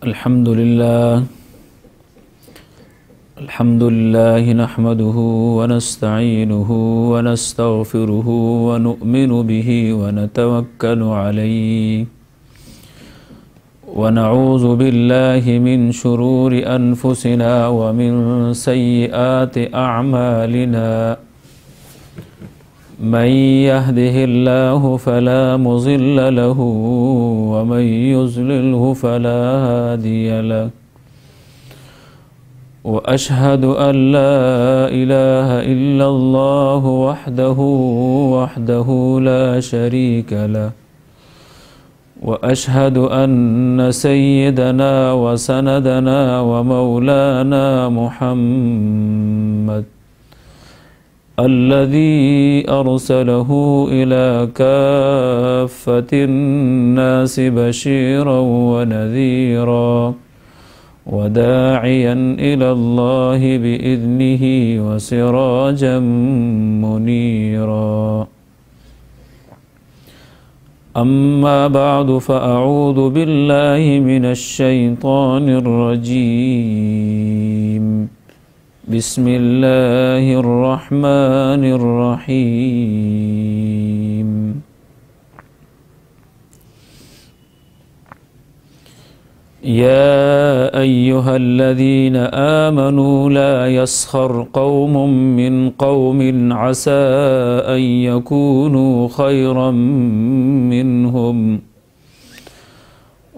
الحمد لله نحمده ونستعينه ونستغفره ونؤمن به ونتوكل عليه ونعوذ بالله من شرور أنفسنا ومن سيئات أعمالنا من يهده الله فلا مضل له ومن يضلله فلا هادي له وأشهد أن لا إله إلا الله وحده لا شريك له وأشهد أن سيدنا وسندنا ومولانا محمد الذي أرسله إلى كافة الناس بشيرا ونذيرا وداعيا إلى الله بإذنه وسراجا منيرا أما بعد فأعوذ بالله من الشيطان الرجيم بسم الله الرحمن الرحيم يا أيها الذين آمنوا لا يسخر قوم من قوم عسى أن يكونوا خيرا منهم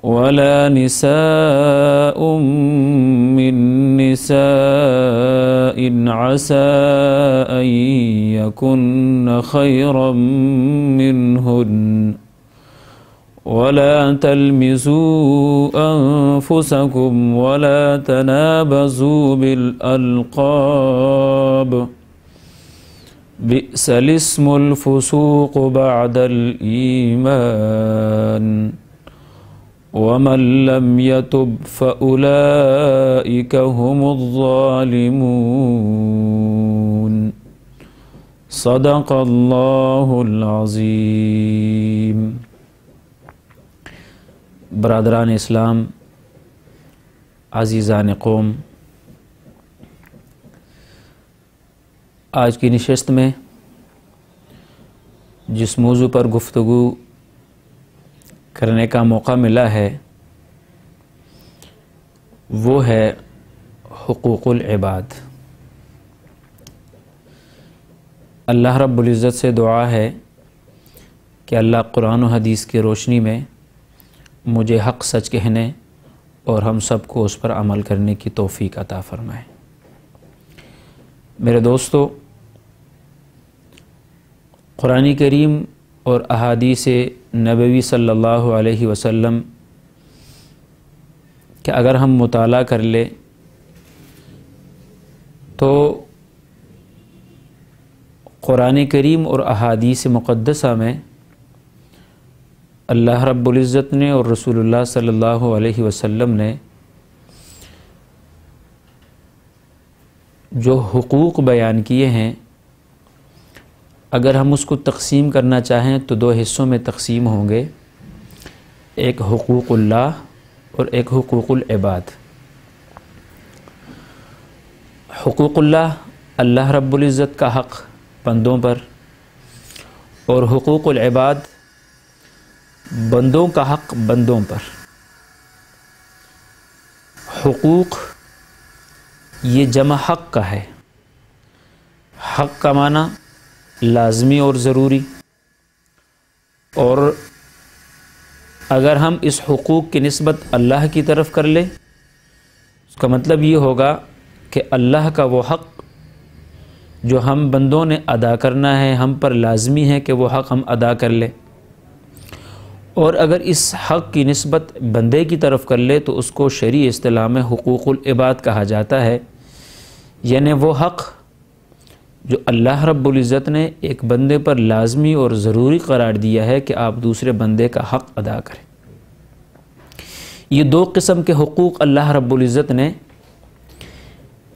ولا نساء من نساء عسى أن يكن خيرا منهن ولا تلمزوا أنفسكم ولا تنابزوا بالألقاب بئس الاسم الفسوق بعد الإيمان ومن لم يتب فأولئك هم الظالمون صدق الله العظيم۔ برادران اسلام، عزیزان قوم، آج کی نشست میں جس موضوع پر گفتگو کرنے کا موقع ملا ہے وہ ہے حقوق العباد۔ اللہ رب العزت سے دعا ہے کہ اللہ قرآن و حدیث کی روشنی میں مجھے حق سچ کہنے اور ہم سب کو اس پر عمل کرنے کی توفیق عطا فرمائے۔ میرے دوستو، قرآن کریم اور احادیث نبوی صلی اللہ علیہ وسلم کہ اگر ہم مطالعہ کر لیں تو قرآن کریم اور احادیث مقدسہ میں اللہ رب العزت نے اور رسول اللہ صلی اللہ علیہ وسلم نے جو حقوق بیان کیے ہیں، اگر ہم اس کو تقسیم کرنا چاہیں تو دو حصوں میں تقسیم ہوں گے، ایک حقوق اللہ اور ایک حقوق العباد۔ حقوق اللہ، اللہ رب العزت کا حق بندوں پر، اور حقوق العباد، بندوں کا حق بندوں پر۔ حقوق یہ جمع حق کا ہے۔ حق کا معنی لازمی اور ضروری، اور اگر ہم اس حقوق کی نسبت اللہ کی طرف کر لیں اس کا مطلب یہ ہوگا کہ اللہ کا وہ حق جو ہم بندوں نے ادا کرنا ہے، ہم پر لازمی ہے کہ وہ حق ہم ادا کر لیں، اور اگر اس حق کی نسبت بندے کی طرف کر لے تو اس کو شرعی اصطلاح میں حقوق العباد کہا جاتا ہے، یعنی وہ حق جو اللہ رب العزت نے ایک بندے پر لازمی اور ضروری قرار دیا ہے کہ آپ دوسرے بندے کا حق ادا کریں۔ یہ دو قسم کے حقوق اللہ رب العزت نے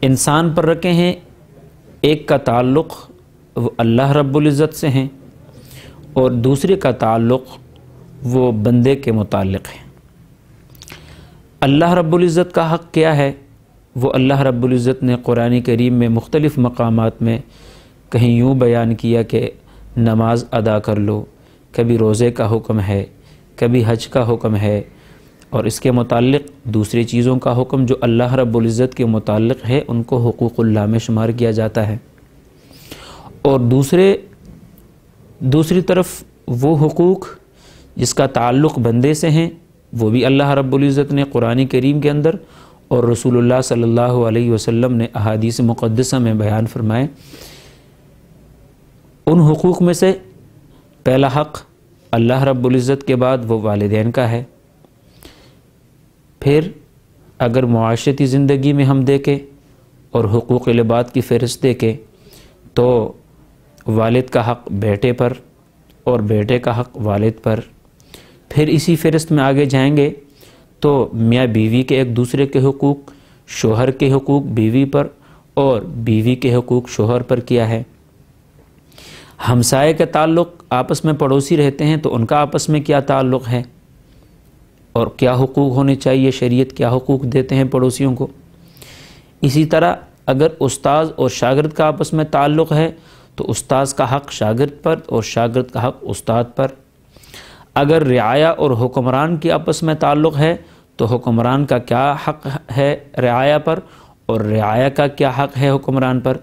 انسان پر رکھے ہیں، ایک کا تعلق وہ اللہ رب العزت سے ہیں اور دوسرے کا تعلق وہ بندے کے متعلق ہے۔ اللہ رب العزت کا حق کیا ہے؟ وہ اللہ رب العزت نے قرآن کریم میں مختلف مقامات میں کہیں یوں بیان کیا کہ نماز ادا کر لو، کبھی روزے کا حکم ہے، کبھی حج کا حکم ہے، اور اس کے متعلق دوسری چیزوں کا حکم جو اللہ رب العزت کے متعلق ہے ان کو حقوق اللہ میں شمار کیا جاتا ہے، اور دوسری طرف وہ حقوق جس کا تعلق بندے سے ہیں وہ بھی اللہ رب العزت نے قرآن کریم کے اندر اور رسول اللہ صلی اللہ علیہ وسلم نے احادیث مقدسہ میں بیان فرمائے۔ ان حقوق میں سے پہلا حق اللہ رب العزت کے بعد وہ والدین کا ہے۔ پھر اگر معاشرتی زندگی میں ہم دیکھیں اور حقوق العباد کی فہرست دیکھیں تو والد کا حق بیٹے پر اور بیٹے کا حق والد پر، پھر اسی فہرست میں آگے جائیں گے تو میاں بیوی کے ایک دوسرے کے حقوق، شوہر کے حقوق بیوی پر اور بیوی کے حقوق شوہر پر کیا ہے۔ ہمسائے کے تعلق، آپس میں پڑوسی رہتے ہیں تو ان کا آپس میں کیا تعلق ہے اور کیا حقوق ہونے چاہیے، شریعت کیا حقوق دیتے ہیں پڑوسیوں کو۔ اسی طرح اگر استاذ اور شاگرد کا آپس میں تعلق ہے تو استاذ کا حق شاگرد پر اور شاگرد کا حق استاد پر۔ اگر رعایا اور حکمران کے آپس میں تعلق ہے تو حکمران کا کیا حق ہے رعایا پر اور رعایا کا کیا حق ہے حکمران پر۔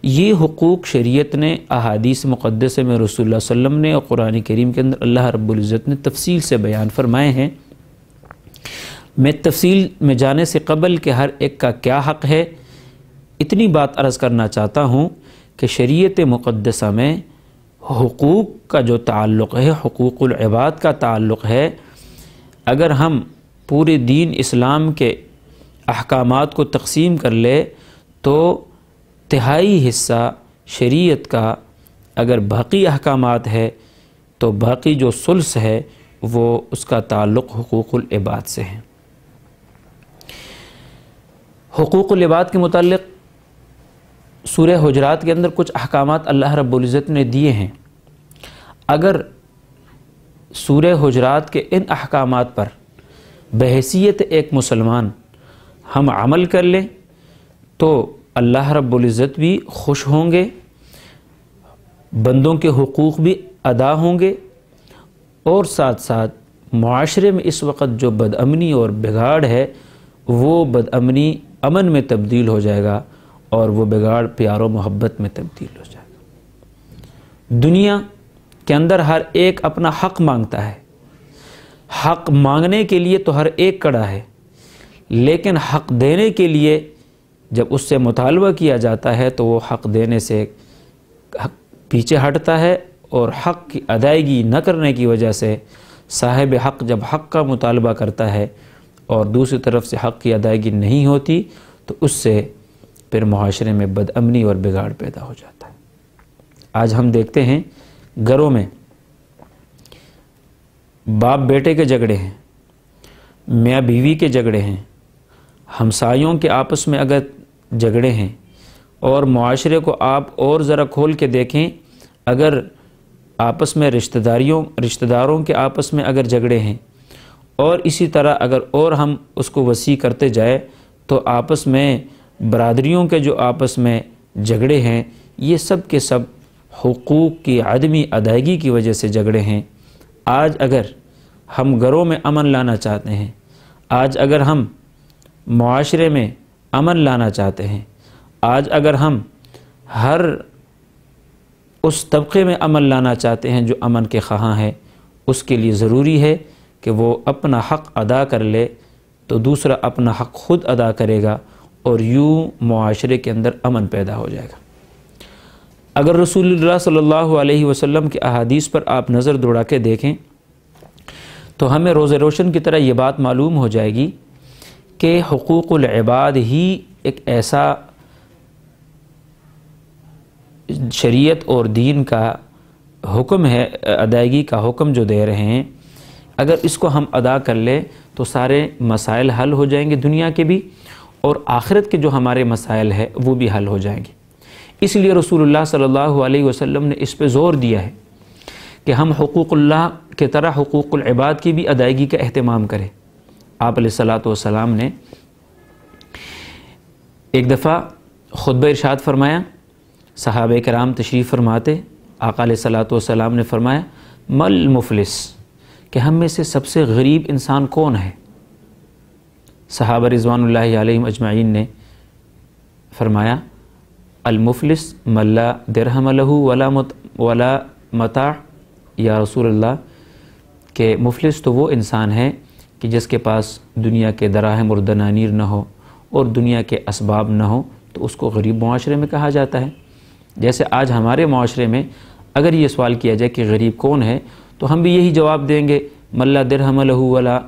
یہ حقوق شریعت نے احادیث مقدسہ میں رسول اللہ صلی اللہ علیہ وسلم نے اور قرآن کریم کے اندر اللہ رب العزت نے تفصیل سے بیان فرمائے ہیں۔ میں تفصیل میں جانے سے قبل کہ ہر ایک کا کیا حق ہے اتنی بات عرض کرنا چاہتا ہوں کہ شریعت مقدسہ میں حقوق کا جو تعلق ہے، حقوق العباد کا تعلق ہے، اگر ہم پورے دین اسلام کے احکامات کو تقسیم کر لے تو تہائی حصہ شریعت کا اگر باقی احکامات ہے تو باقی جو ثلث ہے وہ اس کا تعلق حقوق العباد سے ہے۔ حقوق العباد کے متعلق سورہ حجرات کے اندر کچھ احکامات اللہ رب العزت نے دیے ہیں۔ اگر سورہ حجرات کے ان احکامات پر بحیثیت ایک مسلمان ہم عمل کر لیں تو اللہ رب العزت بھی خوش ہوں گے، بندوں کے حقوق بھی ادا ہوں گے، اور ساتھ ساتھ معاشرے میں اس وقت جو بدامنی اور بگاڑ ہے وہ بدامنی امن میں تبدیل ہو جائے گا اور وہ بگاڑ پیار و محبت میں تبدیل ہو جائے گا۔ دنیا کے اندر ہر ایک اپنا حق مانگتا ہے، حق مانگنے کے لیے تو ہر ایک کڑا ہے، لیکن حق دینے کے لیے جب اس سے مطالبہ کیا جاتا ہے تو وہ حق دینے سے پیچھے ہٹتا ہے، اور حق کی ادائیگی نہ کرنے کی وجہ سے صاحب حق جب حق کا مطالبہ کرتا ہے اور دوسری طرف سے حق کی ادائیگی نہیں ہوتی تو اس سے پھر معاشرے میں بدامنی اور بگاڑ پیدا ہو جاتا ہے۔ آج ہم دیکھتے ہیں گھروں میں باپ بیٹے کے جھگڑے ہیں، میاں بیوی کے جھگڑے ہیں، ہمسایوں کے آپس میں اگر جھگڑے ہیں، اور معاشرے کو آپ اور ذرا کھول کے دیکھیں، اگر آپس میں رشتہ داروں کے آپس میں اگر جھگڑے ہیں، اور اسی طرح اگر اور ہم اس کو وسیع کرتے جائے تو آپس میں برادریوں کے جو آپس میں جھگڑے ہیں یہ سب کے سب حقوق کی عدمی ادائیگی کی وجہ سے جھگڑے ہیں۔ آج اگر ہم گھروں میں امن لانا چاہتے ہیں، آج اگر ہم معاشرے میں امن لانا چاہتے ہیں، آج اگر ہم ہر اس طبقے میں امن لانا چاہتے ہیں جو امن کے خواہاں ہے، اس کے لیے ضروری ہے کہ وہ اپنا حق ادا کر لے تو دوسرا اپنا حق خود ادا کرے گا اور یوں معاشرے کے اندر امن پیدا ہو جائے گا۔ اگر رسول اللہ صلی اللہ علیہ وسلم کے احادیث پر آپ نظر دوڑا کے دیکھیں تو ہمیں روز روشن کی طرح یہ بات معلوم ہو جائے گی کہ حقوق العباد ہی ایک ایسا شریعت اور دین کا حکم ہے، ادائیگی کا حکم جو دے رہے ہیں، اگر اس کو ہم ادا کر لیں تو سارے مسائل حل ہو جائیں گے دنیا کے بھی، اور آخرت کے جو ہمارے مسائل ہے وہ بھی حل ہو جائیں گے۔ اس لیے رسول اللہ صلی اللہ علیہ وسلم نے اس پہ زور دیا ہے کہ ہم حقوق اللہ کی طرح حقوق العباد کی بھی ادائیگی کا اہتمام کریں۔ آپ علیہ الصلوۃ والسلام نے ایک دفعہ خطبہ ارشاد فرمایا، صحابہ کرام تشریف فرماتے، آقا علیہ الصلوۃ والسلام نے فرمایا مل مفلس، کہ ہم میں سے سب سے غریب انسان کون ہے؟ صحابہ رضوان اللہ علیہم اجمعین نے فرمایا المفلس من لا درہم لہ ولا متاع یا رسول اللہ، کہ مفلس تو وہ انسان ہے کہ جس کے پاس دنیا کے دراہم اور دنانیر نہ ہو اور دنیا کے اسباب نہ ہو، تو اس کو غریب معاشرے میں کہا جاتا ہے۔ جیسے آج ہمارے معاشرے میں اگر یہ سوال کیا جائے کہ غریب کون ہے، تو ہم بھی یہی جواب دیں گے من لا درہم لہ ولا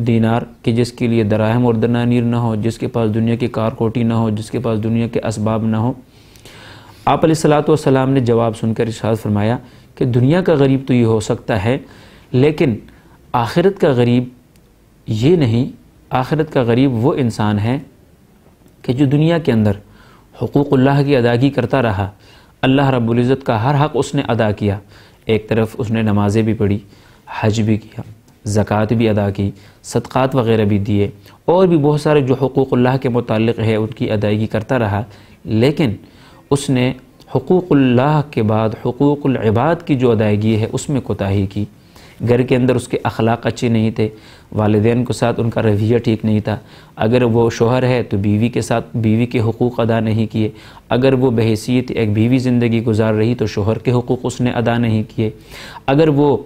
دینار، کہ جس کے لیے دراہم اور دنانیر نہ ہو، جس کے پاس دنیا کی کار کوٹی نہ ہو، جس کے پاس دنیا کے اسباب نہ ہو۔ آپ علیہ الصلوۃ والسلام نے جواب سن کر ارشاد فرمایا کہ دنیا کا غریب تو یہ ہو سکتا ہے، لیکن آخرت کا غریب یہ نہیں۔ آخرت کا غریب وہ انسان ہے کہ جو دنیا کے اندر حقوق اللہ کی ادائیگی کرتا رہا، اللہ رب العزت کا ہر حق اس نے ادا کیا، ایک طرف اس نے نمازیں بھی پڑھی، حج بھی کیا، زکوٰۃ بھی ادا کی، صدقات وغیرہ بھی دیے، اور بھی بہت سارے جو حقوق اللہ کے متعلق ہے ان کی ادائیگی کرتا رہا، لیکن اس نے حقوق اللہ کے بعد حقوق العباد کی جو ادائیگی ہے اس میں کوتاہی کی۔ گھر کے اندر اس کے اخلاق اچھے نہیں تھے، والدین کے ساتھ ان کا رویہ ٹھیک نہیں تھا، اگر وہ شوہر ہے تو بیوی کے ساتھ بیوی کے حقوق ادا نہیں کیے، اگر وہ بحیثیت ایک بیوی زندگی گزار رہی تو شوہر کے حقوق اس نے ادا نہیں کیے، اگر وہ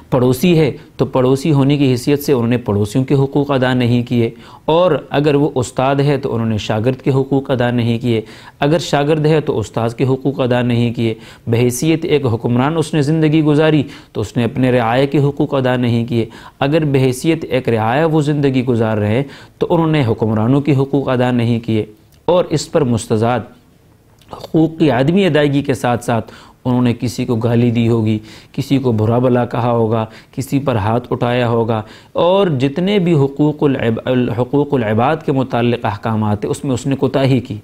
پڑوسی ہے تو پڑوسی ہونے کی حیثیت سے انہوں نے پڑوسیوں کے حقوق ادا نہیں کیے، اور اگر وہ استاد ہے تو انہوں نے شاگرد کے حقوق ادا نہیں کیے، اگر شاگرد ہے تو استاذ کے حقوق ادا نہیں کیے، بحیثیت ایک حکمران اس نے زندگی گزاری تو اس نے اپنے رعایا کے حقوق ادا نہیں کیے، اگر بحیثیت ایک رعایا وہ زندگی گزار رہے تو انہوں نے حکمرانوں کے حقوق ادا نہیں کیے، اور اس پر مستضاد حقوق کی عدمی ادائیگی کے ساتھ ساتھ انہوں نے کسی کو گالی دی ہوگی، کسی کو برا بلا کہا ہوگا، کسی پر ہاتھ اٹھایا ہوگا، اور جتنے بھی حقوق العباد کے متعلق احکامات ہیں اس میں اس نے کوتاہی کی۔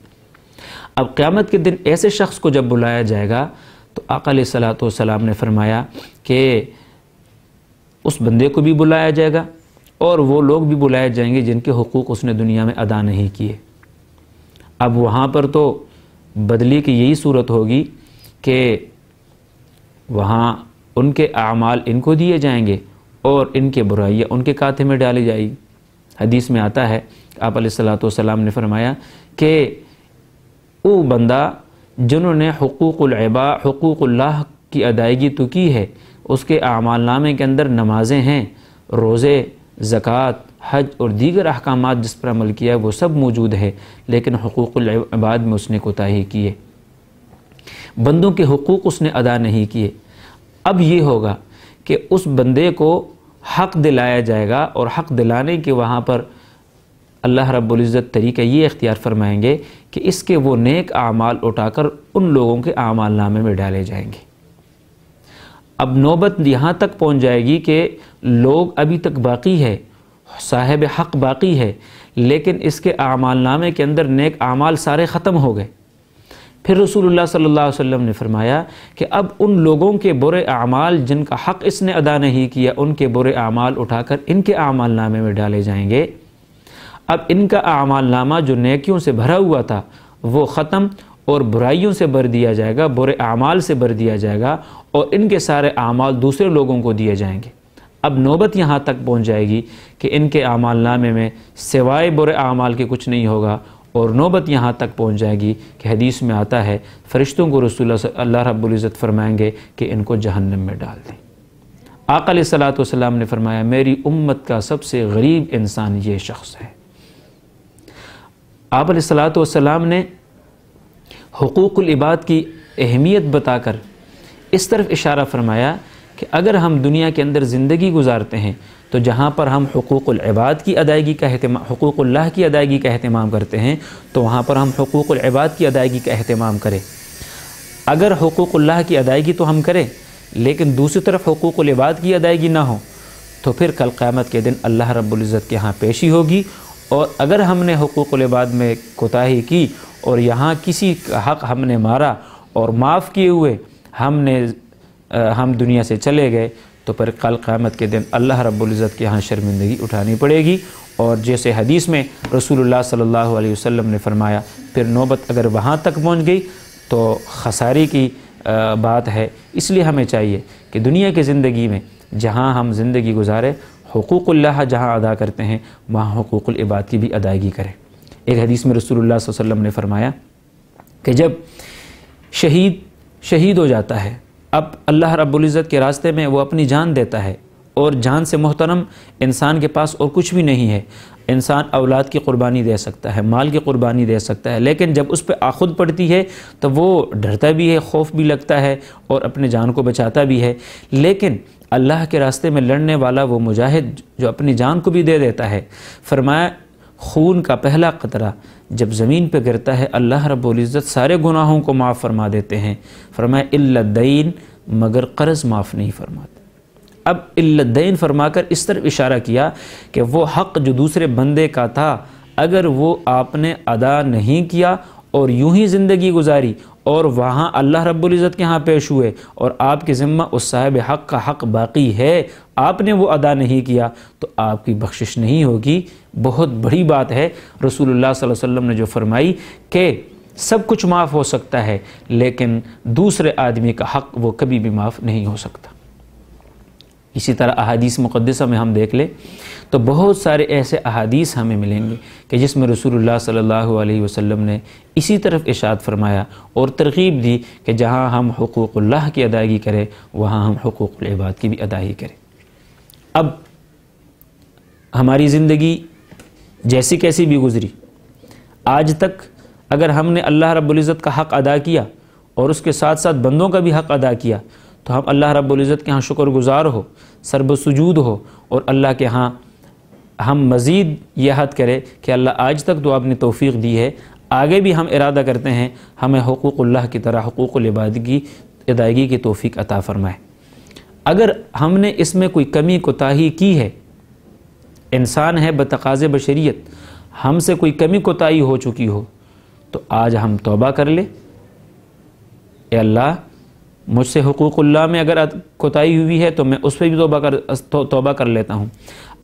اب قیامت کے دن ایسے شخص کو جب بلایا جائے گا تو آقا علیہ الصلوۃ والسلام نے فرمایا کہ اس بندے کو بھی بلایا جائے گا اور وہ لوگ بھی بلائے جائیں گے جن کے حقوق اس نے دنیا میں ادا نہیں کیے۔ اب وہاں پر تو بدلی کی یہی صورت ہوگی کہ وہاں ان کے اعمال ان کو دیے جائیں گے اور ان کے برائیاں ان کے کھاتے میں ڈالی جائے گی۔ حدیث میں آتا ہے آپ علیہ الصلوۃ والسلام نے فرمایا کہ وہ بندہ جنہوں نے حقوق اللہ کی ادائیگی تو کی ہے، اس کے اعمال نامے کے اندر نمازیں ہیں، روزے، زکوٰۃ، حج اور دیگر احکامات جس پر عمل کیا وہ سب موجود ہے، لیکن حقوق العباد میں اس نے کوتاہی کی ہے، بندوں کے حقوق اس نے ادا نہیں کیے۔ اب یہ ہوگا کہ اس بندے کو حق دلایا جائے گا، اور حق دلانے کے وہاں پر اللہ رب العزت طریقہ یہ اختیار فرمائیں گے کہ اس کے وہ نیک اعمال اٹھا کر ان لوگوں کے اعمال نامے میں ڈالے جائیں گے۔ اب نوبت یہاں تک پہنچ جائے گی کہ لوگ ابھی تک باقی ہے، صاحب حق باقی ہے، لیکن اس کے اعمال نامے کے اندر نیک اعمال سارے ختم ہو گئے۔ پھر رسول اللہ صلی اللہ علیہ وسلم نے فرمایا کہ اب ان لوگوں کے برے اعمال جن کا حق اس نے ادا نہیں کیا، ان کے برے اعمال اٹھا کر ان کے اعمال نامے میں ڈالے جائیں گے۔ اب ان کا اعمال نامہ جو نیکیوں سے بھرا ہوا تھا وہ ختم اور برائیوں سے بھر دیا جائے گا، برے اعمال سے بھر دیا جائے گا، اور ان کے سارے اعمال دوسرے لوگوں کو دیے جائیں گے۔ اب نوبت یہاں تک پہنچ جائے گی کہ ان کے اعمال نامے میں سوائے برے اعمال کے کچھ نہیں ہوگا، اور نوبت یہاں تک پہنچ جائے گی کہ حدیث میں آتا ہے فرشتوں کو رسول اللہ رب العزت فرمائیں گے کہ ان کو جہنم میں ڈال دیں۔ آقا علیہ الصلوۃ والسلام نے فرمایا میری امت کا سب سے غریب انسان یہ شخص ہے۔ آپ علیہ الصلوۃ والسلام نے حقوق العباد کی اہمیت بتا کر اس طرف اشارہ فرمایا کہ اگر ہم دنیا کے اندر زندگی گزارتے ہیں تو جہاں پر ہم حقوق العباد کی ادائیگی کا حقوق اللہ کی ادائیگی کا اہتمام کرتے ہیں تو وہاں پر ہم حقوق العباد کی ادائیگی کا اہتمام کریں۔ اگر حقوق اللہ کی ادائیگی تو ہم کریں لیکن دوسری طرف حقوق العباد کی ادائیگی نہ ہو تو پھر کل قیامت کے دن اللہ رب العزت کے ہاں پیشی ہوگی، اور اگر ہم نے حقوق العباد میں کوتاہی کی اور یہاں کسی کا حق ہم نے مارا اور معاف کیے ہوئے ہم دنیا سے چلے گئے تو پر کل قیامت کے دن اللہ رب العزت کے ہاں شرمندگی اٹھانی پڑے گی۔ اور جیسے حدیث میں رسول اللہ صلی اللہ علیہ وسلم نے فرمایا، پھر نوبت اگر وہاں تک پہنچ گئی تو خسارے کی بات ہے۔ اس لیے ہمیں چاہیے کہ دنیا کی زندگی میں جہاں ہم زندگی گزارے، حقوق اللہ جہاں ادا کرتے ہیں وہاں حقوق العباد کی بھی ادائیگی کریں۔ ایک حدیث میں رسول اللہ صلی اللہ علیہ وسلم نے فرمایا کہ جب شہید ہو جاتا ہے، اب اللہ رب العزت کے راستے میں وہ اپنی جان دیتا ہے، اور جان سے محترم انسان کے پاس اور کچھ بھی نہیں ہے۔ انسان اولاد کی قربانی دے سکتا ہے، مال کی قربانی دے سکتا ہے، لیکن جب اس پہ آخذ پڑتی ہے تو وہ ڈرتا بھی ہے، خوف بھی لگتا ہے اور اپنے جان کو بچاتا بھی ہے۔ لیکن اللہ کے راستے میں لڑنے والا وہ مجاہد جو اپنی جان کو بھی دے دیتا ہے، فرمایا خون کا پہلا قطرہ جب زمین پہ گرتا ہے اللہ رب العزت سارے گناہوں کو معاف فرما دیتے ہیں۔ فرمایا الا الدین، مگر قرض معاف نہیں فرماتے۔ اب الا الدین فرما کر اس طرف اشارہ کیا کہ وہ حق جو دوسرے بندے کا تھا اگر وہ آپ نے ادا نہیں کیا اور یوں ہی زندگی گزاری اور وہاں اللہ رب العزت کے ہاں پیش ہوئے اور آپ کے ذمہ اس صاحب حق کا حق باقی ہے، آپ نے وہ ادا نہیں کیا تو آپ کی بخشش نہیں ہوگی۔ بہت بڑی بات ہے رسول اللہ صلی اللہ علیہ وسلم نے جو فرمائی کہ سب کچھ معاف ہو سکتا ہے لیکن دوسرے آدمی کا حق وہ کبھی بھی معاف نہیں ہو سکتا۔ اسی طرح احادیث مقدسہ میں ہم دیکھ لیں تو بہت سارے ایسے احادیث ہمیں ملیں گے کہ جس میں رسول اللہ صلی اللہ علیہ وسلم نے اسی طرف ارشاد فرمایا اور ترغیب دی کہ جہاں ہم حقوق اللہ کی ادائیگی کریں وہاں ہم حقوق العباد کی بھی ادائیگی کریں۔ اب ہماری زندگی جیسی کیسی بھی گزری، آج تک اگر ہم نے اللہ رب العزت کا حق ادا کیا اور اس کے ساتھ ساتھ بندوں کا بھی حق ادا کیا تو ہم اللہ رب العزت کے ہاں شکر گزار ہو، سرب سجود ہو اور اللہ کے ہاں ہم مزید یہ عہد کرے کہ اللہ آج تک تو آپ نے توفیق دی ہے، آگے بھی ہم ارادہ کرتے ہیں ہمیں حقوق اللہ کی طرح حقوق العباد کی ادائیگی کی توفیق عطا فرمائے۔ اگر ہم نے اس میں کوئی کمی کوتاہی کی ہے، انسان ہے بتقاضِ بشریت، ہم سے کوئی کمی کوتاہی ہو چکی ہو تو آج ہم توبہ کر لیں، اے اللہ مجھ سے حقوق اللہ میں اگر کوتاہی ہوئی ہے تو میں اس پہ بھی توبہ کر لیتا ہوں،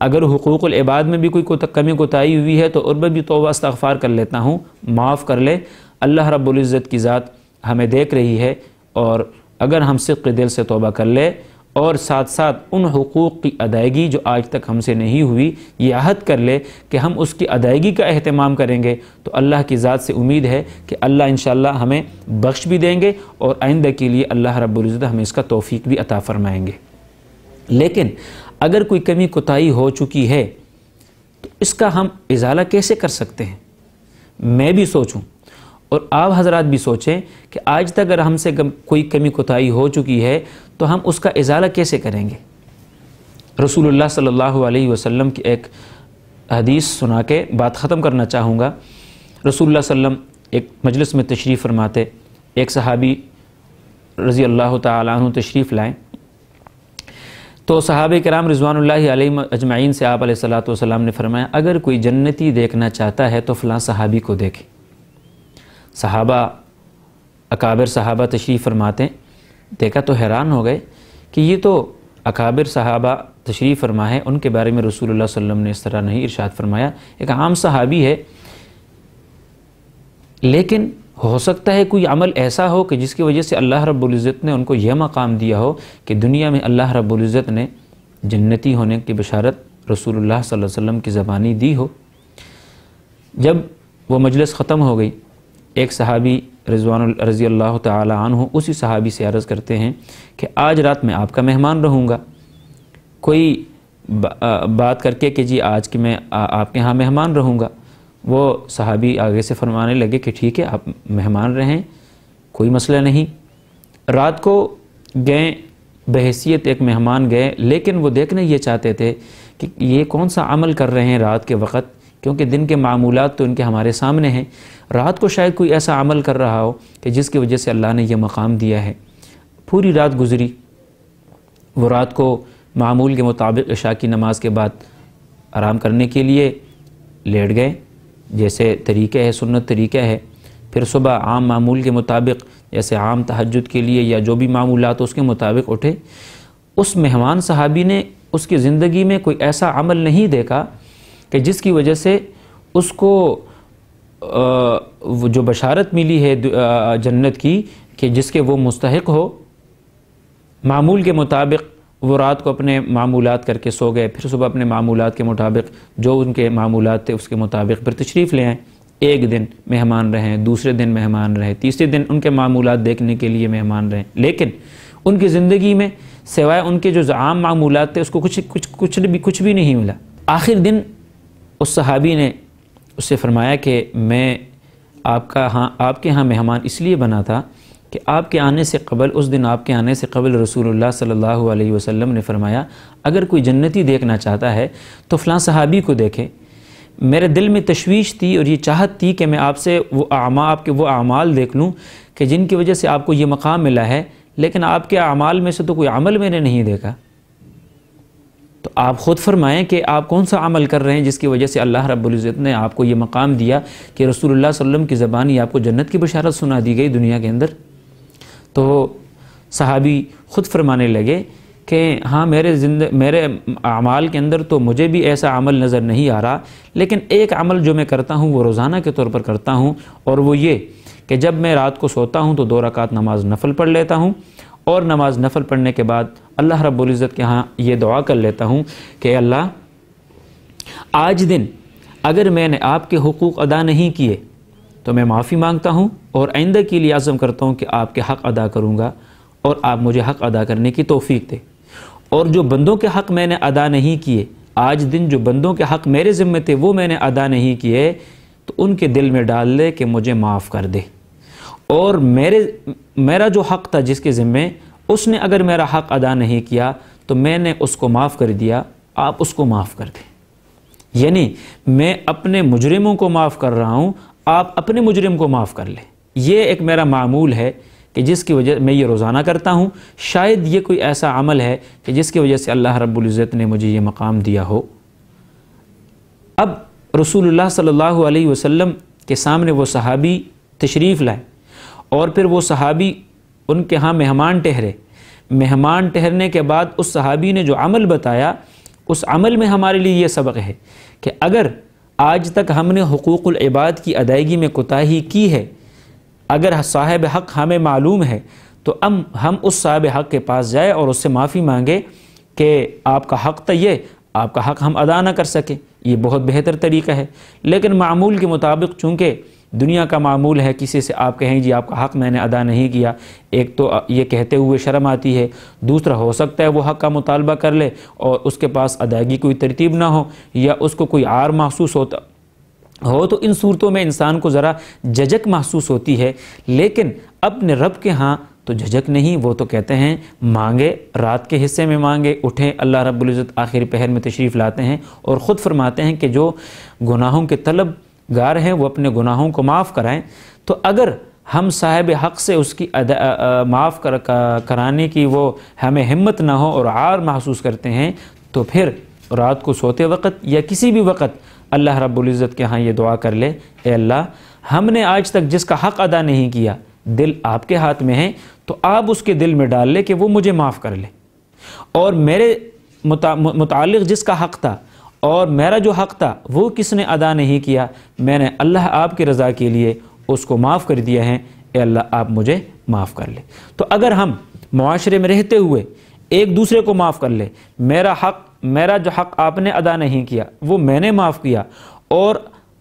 اگر حقوق العباد میں بھی کوئی کمی کوتاہی ہوئی ہے تو ان پر بھی توبہ استغفار کر لیتا ہوں، معاف کر لے۔ اللہ رب العزت کی ذات ہمیں دیکھ رہی ہے، اور اگر ہم صدق دل سے توبہ کر لے اور ساتھ ساتھ ان حقوق کی ادائیگی جو آج تک ہم سے نہیں ہوئی یہ عہد کر لے کہ ہم اس کی ادائیگی کا اہتمام کریں گے تو اللہ کی ذات سے امید ہے کہ اللہ انشاءاللہ ہمیں بخش بھی دیں گے اور آئندہ کے لیے اللہ رب العزت ہمیں اس کا توفیق بھی عطا فرمائیں گے۔ لیکن اگر کوئی کمی کوتاہی ہو چکی ہے تو اس کا ہم ازالہ کیسے کر سکتے ہیں؟ میں بھی سوچوں اور آپ حضرات بھی سوچیں کہ آج تک اگر ہم سے کوئی کمی کوتاہی ہو چکی ہے تو ہم اس کا ازالہ کیسے کریں گے؟ رسول اللہ صلی اللہ علیہ وسلم کی ایک حدیث سنا کے بات ختم کرنا چاہوں گا۔ رسول اللہ صلی اللہ علیہ وسلم ایک مجلس میں تشریف فرماتے، ایک صحابی رضی اللہ تعالیٰ عنہ تشریف لائیں تو صحابہ کرام رضوان اللہ علیہ اجمعین سے آپ علیہ الصلوۃ والسلام نے فرمایا اگر کوئی جنتی دیکھنا چاہتا ہے تو فلاں صحابی کو دیکھے۔ صحابہ اکابر صحابہ تشریف فرماتے ہیں، دیکھا تو حیران ہو گئے کہ یہ تو اکابر صحابہ تشریف فرما ہے، ان کے بارے میں رسول اللہ صلی اللہ علیہ وسلم نے اس طرح نہیں ارشاد فرمایا، ایک عام صحابی ہے، لیکن ہو سکتا ہے کوئی عمل ایسا ہو کہ جس کی وجہ سے اللہ رب العزت نے ان کو یہ مقام دیا ہو کہ دنیا میں اللہ رب العزت نے جنتی ہونے کی بشارت رسول اللہ صلی اللہ علیہ وسلم کی زبانی دی ہو۔ جب وہ مجلس ختم ہو گئی، ایک صحابی رضی اللہ تعالی عنہ اسی صحابی سے عرض کرتے ہیں کہ آج رات میں آپ کا مہمان رہوں گا، کوئی بات کر کے کہ جی آج کی میں آپ کے ہاں مہمان رہوں گا۔ وہ صحابی آگے سے فرمانے لگے کہ ٹھیک ہے آپ مہمان رہیں، کوئی مسئلہ نہیں۔ رات کو گئے، بحیثیت ایک مہمان گئے، لیکن وہ دیکھنا یہ چاہتے تھے کہ یہ کون سا عمل کر رہے ہیں رات کے وقت، کیونکہ دن کے معمولات تو ان کے ہمارے سامنے ہیں، رات کو شاید کوئی ایسا عمل کر رہا ہو کہ جس کی وجہ سے اللہ نے یہ مقام دیا ہے۔ پوری رات گزری، وہ رات کو معمول کے مطابق عشاء کی نماز کے بعد آرام کرنے کے لیے لیٹ گئے، جیسے طریقہ ہے، سنت طریقہ ہے۔ پھر صبح عام معمول کے مطابق جیسے عام تہجد کے لیے یا جو بھی معمولات اس کے مطابق اٹھے۔ اس مہمان صحابی نے اس کی زندگی میں کوئی ایسا عمل نہیں دیکھا کہ جس کی وجہ سے اس کو جو بشارت ملی ہے جنت کی کہ جس کے وہ مستحق ہو، معمول کے مطابق وہ رات کو اپنے معمولات کر کے سو گئے، پھر صبح اپنے معمولات کے مطابق جو ان کے معمولات تھے اس کے مطابق پھر تشریف لے آئیں، ایک دن مہمان رہیں، دوسرے دن مہمان رہیں، تیسرے دن ان کے معمولات دیکھنے کے لیے مہمان رہیں، لیکن ان کی زندگی میں سوائے ان کے جو عام معمولات تھے اس کو کچھ بھی نہیں ملا۔ آخر دن اس صحابی نے اس سے فرمایا کہ میں آپ کے ہاں مہمان اس لیے بنا تھا کہ آپ کے آنے سے قبل، اس دن آپ کے آنے سے قبل رسول اللہ صلی اللہ علیہ وسلم نے فرمایا اگر کوئی جنتی دیکھنا چاہتا ہے تو فلاں صحابی کو دیکھے۔ میرے دل میں تشویش تھی اور یہ چاہت تھی کہ میں آپ سے آپ کے وہ اعمال دیکھ لوں کہ جن کی وجہ سے آپ کو یہ مقام ملا ہے، لیکن آپ کے اعمال میں سے تو کوئی عمل میں نے نہیں دیکھا۔ تو آپ خود فرمائیں کہ آپ کون سا عمل کر رہے ہیں جس کی وجہ سے اللہ رب العزت نے آپ کو یہ مقام دیا کہ رسول اللہ صلی اللہ علیہ وسلم کی زبانی آپ کو جنت کی بشارت سنا دی گئی دنیا کے اندر۔ تو صحابی خود فرمانے لگے کہ ہاں میرے اعمال کے اندر تو مجھے بھی ایسا عمل نظر نہیں آ رہا، لیکن ایک عمل جو میں کرتا ہوں وہ روزانہ کے طور پر کرتا ہوں، اور وہ یہ کہ جب میں رات کو سوتا ہوں تو 2 رکعت نماز نفل پڑھ لیتا ہوں، اور نماز نفل پڑھنے کے بعد اللہ رب العزت کے ہاں یہ دعا کر لیتا ہوں کہ اللہ آج دن اگر میں نے آپ کے حقوق ادا نہیں کیے تو میں معافی مانگتا ہوں، اور آئندہ کے لیے عزم کرتا ہوں کہ آپ کے حق ادا کروں گا، اور آپ مجھے حق ادا کرنے کی توفیق دے، اور جو بندوں کے حق میں نے ادا نہیں کیے، آج دن جو بندوں کے حق میرے ذمے تھے وہ میں نے ادا نہیں کیے، تو ان کے دل میں ڈال دے کہ مجھے معاف کر دے، اور میرا جو حق تھا جس کے ذمے اس نے اگر میرا حق ادا نہیں کیا تو میں نے اس کو معاف کر دیا، آپ اس کو معاف کر دیں۔ یعنی میں اپنے مجرموں کو معاف کر رہا ہوں، آپ اپنے مجرم کو معاف کر لیں۔ یہ ایک میرا معمول ہے کہ جس کی وجہ میں یہ روزانہ کرتا ہوں، شاید یہ کوئی ایسا عمل ہے کہ جس کی وجہ سے اللہ رب العزت نے مجھے یہ مقام دیا ہو۔ اب رسول اللہ صلی اللہ علیہ وسلم کے سامنے وہ صحابی تشریف لائے، اور پھر وہ صحابی ان کے ہاں مہمان ٹھہرے۔ مہمان ٹھہرنے کے بعد اس صحابی نے جو عمل بتایا، اس عمل میں ہمارے لیے یہ سبق ہے کہ اگر آج تک ہم نے حقوق العباد کی ادائیگی میں کوتاہی کی ہے، اگر صاحب حق ہمیں معلوم ہے تو ہم اس صاحب حق کے پاس جائے اور اس سے معافی مانگے کہ آپ کا حق تھا یہ، آپ کا حق ہم ادا نہ کر سکے، یہ بہت بہتر طریقہ ہے۔ لیکن معمول کے مطابق چونکہ دنیا کا معمول ہے، کسی سے آپ کہیں جی آپ کا حق میں نے ادا نہیں کیا، ایک تو یہ کہتے ہوئے شرم آتی ہے، دوسرا ہو سکتا ہے وہ حق کا مطالبہ کر لے اور اس کے پاس ادائیگی کوئی ترتیب نہ ہو، یا اس کو کوئی عار محسوس ہوتا ہو، تو ان صورتوں میں انسان کو ذرا جھجک محسوس ہوتی ہے۔ لیکن اپنے رب کے ہاں تو جھجک نہیں، وہ تو کہتے ہیں مانگے، رات کے حصے میں مانگے، اٹھیں، اللہ رب العزت آخری پہر میں تشریف لاتے ہیں اور خود فرماتے ہیں کہ جو گناہوں کے طلب گار ہیں وہ اپنے گناہوں کو معاف کرائیں۔ تو اگر ہم صاحب حق سے اس کی معاف کرانے کی وہ ہمیں ہمت نہ ہو اور عار محسوس کرتے ہیں، تو پھر رات کو سوتے وقت یا کسی بھی وقت اللہ رب العزت کے ہاں یہ دعا کر لے، اے اللہ ہم نے آج تک جس کا حق ادا نہیں کیا، دل آپ کے ہاتھ میں ہے، تو آپ اس کے دل میں ڈال لے کہ وہ مجھے معاف کر لے، اور میرے متعلق جس کا حق تھا اور میرا جو حق تھا وہ کس نے ادا نہیں کیا، میں نے اللہ آپ کی رضا کے لیے اس کو معاف کر دیا ہے، اے اللہ آپ مجھے معاف کر لے۔ تو اگر ہم معاشرے میں رہتے ہوئے ایک دوسرے کو معاف کر لے، میرا جو حق آپ نے ادا نہیں کیا وہ میں نے معاف کیا، اور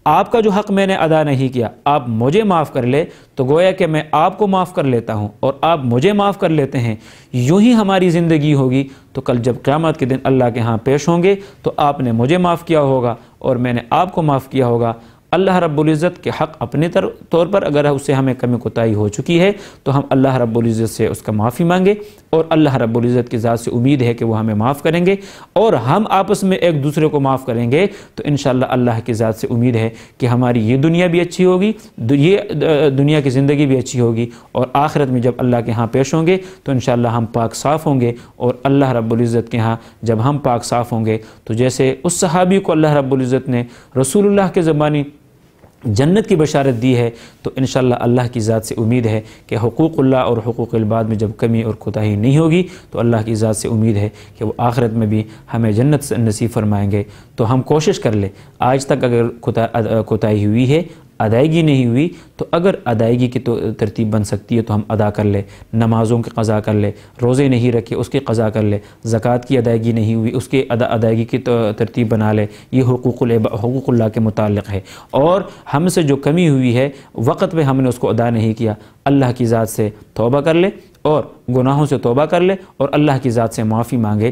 آپ کا جو حق میں نے ادا نہیں کیا آپ مجھے معاف کر لے، تو گویا کہ میں آپ کو معاف کر لیتا ہوں اور آپ مجھے معاف کر لیتے ہیں، یوں ہی ہماری زندگی ہوگی۔ تو کل جب قیامت کے دن اللہ کے ہاں پیش ہوں گے تو آپ نے مجھے معاف کیا ہوگا اور میں نے آپ کو معاف کیا ہوگا۔ اللہ رب العزت کے حق اپنے طور پر اگر اسے ہمیں کمی کوتاہی ہو چکی ہے تو ہم اللہ رب العزت سے اس کا معافی مانگے، اور اللہ رب العزت کی ذات سے امید ہے کہ وہ ہمیں معاف کریں گے، اور ہم آپس میں ایک دوسرے کو معاف کریں گے تو انشاءاللہ اللہ کی ذات سے امید ہے کہ ہماری یہ دنیا بھی اچھی ہوگی، یہ دنیا کی زندگی بھی اچھی ہوگی، اور آخرت میں جب اللہ کے ہاں پیش ہوں گے تو انشاءاللہ ہم پاک صاف ہوں گے، اور اللہ رب العزت کے ہاں جب ہم پاک صاف ہوں گے تو جیسے اس صحابی کو اللہ رب العزت نے رسول اللہ کے زبانی جنت کی بشارت دی ہے، تو انشاءاللہ اللہ کی ذات سے امید ہے کہ حقوق اللہ اور حقوق العباد میں جب کمی اور کوتاہی نہیں ہوگی تو اللہ کی ذات سے امید ہے کہ وہ آخرت میں بھی ہمیں جنت نصیب فرمائیں گے۔ تو ہم کوشش کر لیں، آج تک اگر کوتاہی ہوئی ہے، ادائیگی نہیں ہوئی، تو اگر ادائیگی کی تو ترتیب بن سکتی ہے تو ہم ادا کر لیں، نمازوں کی قضا کر لیں، روزے نہیں رکھے اس کی قضا کر لیں، زکوٰۃ کی ادائیگی نہیں ہوئی اس کے ادائیگی کی ترتیب بنا لیں، یہ حقوق اللہ کے متعلق ہے۔ اور ہم سے جو کمی ہوئی ہے، وقت پہ ہم نے اس کو ادا نہیں کیا، اللہ کی ذات سے توبہ کر لے اور گناہوں سے توبہ کر لے اور اللہ کی ذات سے معافی مانگے،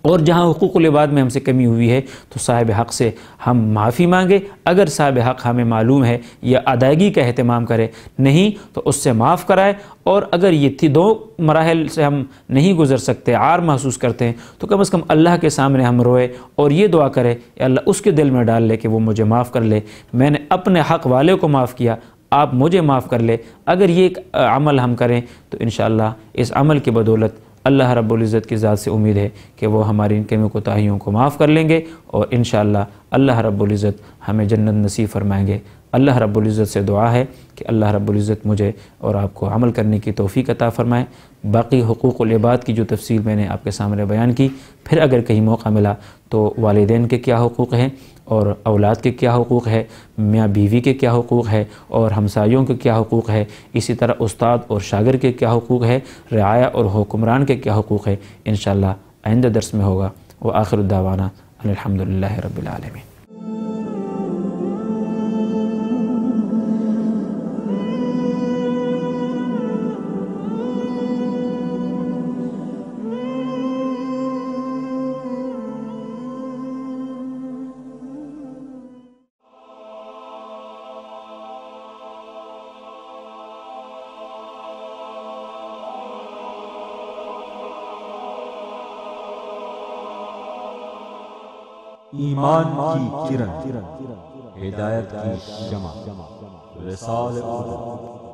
اور جہاں حقوق العباد میں ہم سے کمی ہوئی ہے تو صاحب حق سے ہم معافی مانگے، اگر صاحب حق ہمیں معلوم ہے یا ادائیگی کا اہتمام کرے، نہیں تو اس سے معاف کرائے، اور اگر یہ دو مراحل سے ہم نہیں گزر سکتے، عار محسوس کرتے ہیں، تو کم از کم اللہ کے سامنے ہم روئے اور یہ دعا کرے کہ اللہ اس کے دل میں ڈال لے کہ وہ مجھے معاف کر لے، میں نے اپنے حق والے کو معاف کیا، آپ مجھے معاف کر لے۔ اگر یہ ایک عمل ہم کریں تو انشاءاللہ اس عمل کی بدولت اللہ رب العزت کی ذات سے امید ہے کہ وہ ہماری ان کمی کوتاہیوں کو معاف کر لیں گے، اور انشاءاللہ اللہ رب العزت ہمیں جنت نصیب فرمائیں گے۔ اللہ رب العزت سے دعا ہے کہ اللہ رب العزت مجھے اور آپ کو عمل کرنے کی توفیق عطا فرمائے۔ باقی حقوق العباد کی جو تفصیل میں نے آپ کے سامنے بیان کی، پھر اگر کہیں موقع ملا تو والدین کے کیا حقوق ہیں اور اولاد کے کیا حقوق ہے، میاں بیوی کے کیا حقوق ہے اور ہمسایوں کے کیا حقوق ہے، اسی طرح استاد اور شاگرد کے کیا حقوق ہے، رعایا اور حکمران کے کیا حقوق ہے، انشاءاللہ آئندہ درس میں ہوگا۔ وآخر الدعوانا ان الحمدللہ رب العالمین۔ ایمان کی کرن، ہدایت کی شمع، رسالہ